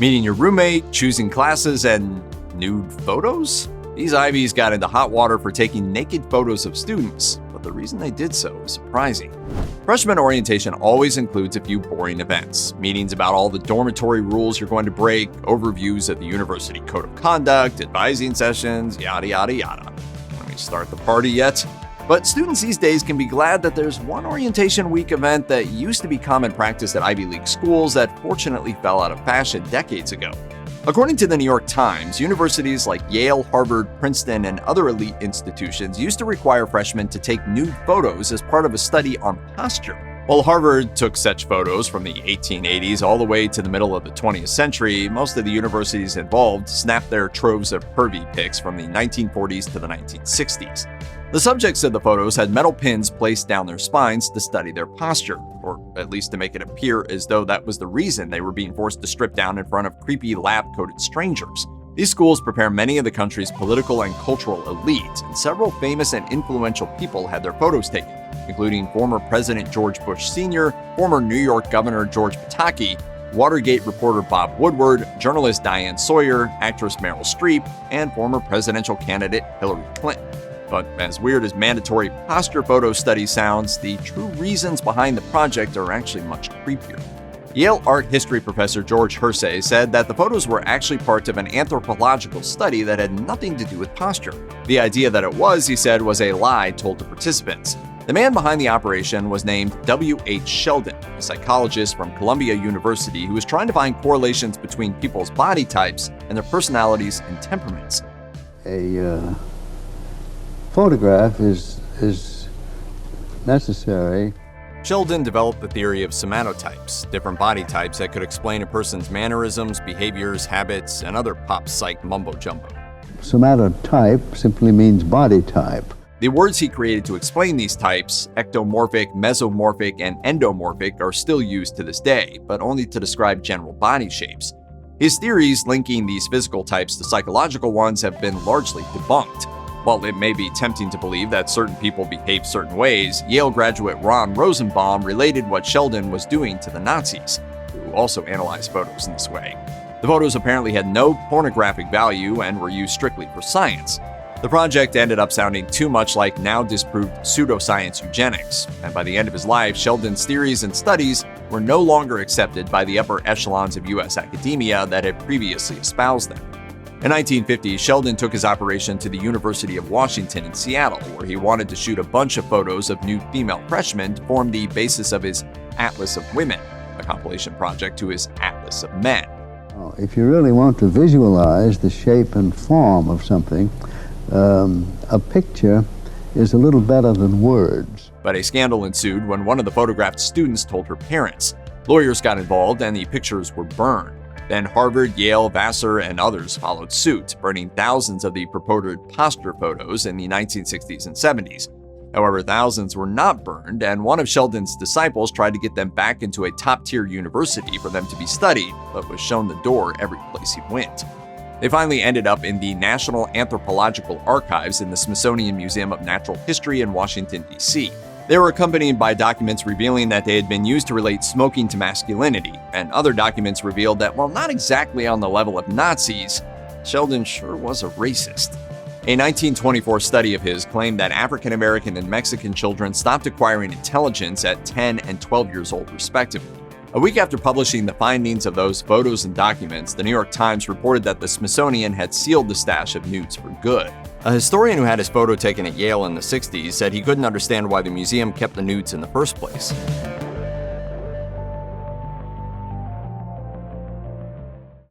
Meeting your roommate, choosing classes, and nude photos? These Ivies got into hot water for taking naked photos of students, but the reason they did so is surprising. Freshman orientation always includes a few boring events, meetings about all the dormitory rules you're going to break, overviews of the university code of conduct, advising sessions, yada yada yada. Let me start the party yet? But students these days can be glad that there's one orientation week event that used to be common practice at Ivy League schools that fortunately fell out of fashion decades ago. According to the New York Times, universities like Yale, Harvard, Princeton, and other elite institutions used to require freshmen to take nude photos as part of a study on posture. While Harvard took such photos from the 1880s all the way to the middle of the 20th century, most of the universities involved snapped their troves of pervy pics from the 1940s to the 1960s. The subjects of the photos had metal pins placed down their spines to study their posture, or at least to make it appear as though that was the reason they were being forced to strip down in front of creepy lab-coated strangers. These schools prepare many of the country's political and cultural elite, and several famous and influential people had their photos taken, including former President George Bush Sr., former New York Governor George Pataki, Watergate reporter Bob Woodward, journalist Diane Sawyer, actress Meryl Streep, and former presidential candidate Hillary Clinton. But as weird as mandatory posture photo study sounds, the true reasons behind the project are actually much creepier. Yale art history professor George Hersey said that the photos were actually part of an anthropological study that had nothing to do with posture. The idea that it was, he said, was a lie told to participants. The man behind the operation was named W.H. Sheldon, a psychologist from Columbia University who was trying to find correlations between people's body types and their personalities and temperaments. A photograph is necessary. Sheldon developed the theory of somatotypes, different body types that could explain a person's mannerisms, behaviors, habits, and other pop-psych mumbo-jumbo. Somatotype simply means body type. The words he created to explain these types, ectomorphic, mesomorphic, and endomorphic, are still used to this day, but only to describe general body shapes. His theories linking these physical types to psychological ones have been largely debunked. While it may be tempting to believe that certain people behave certain ways, Yale graduate Ron Rosenbaum related what Sheldon was doing to the Nazis, who also analyzed photos in this way. The photos apparently had no pornographic value and were used strictly for science. The project ended up sounding too much like now disproved pseudoscience eugenics, and by the end of his life, Sheldon's theories and studies were no longer accepted by the upper echelons of U.S. academia that had previously espoused them. In 1950, Sheldon took his operation to the University of Washington in Seattle, where he wanted to shoot a bunch of photos of nude female freshmen to form the basis of his Atlas of Women, a compilation project to his Atlas of Men. If you really want to visualize the shape and form of something, a picture is a little better than words. But a scandal ensued when one of the photographed students told her parents. Lawyers got involved and the pictures were burned. Then Harvard, Yale, Vassar, and others followed suit, burning thousands of the purported posture photos in the 1960s and 70s. However, thousands were not burned, and one of Sheldon's disciples tried to get them back into a top-tier university for them to be studied, but was shown the door every place he went. They finally ended up in the National Anthropological Archives in the Smithsonian Museum of Natural History in Washington, D.C. They were accompanied by documents revealing that they had been used to relate smoking to masculinity, and other documents revealed that while not exactly on the level of Nazis, Sheldon sure was a racist. A 1924 study of his claimed that African American and Mexican children stopped acquiring intelligence at 10 and 12 years old, respectively. A week after publishing the findings of those photos and documents, the New York Times reported that the Smithsonian had sealed the stash of nudes for good. A historian who had his photo taken at Yale in the 60s said he couldn't understand why the museum kept the nudes in the first place.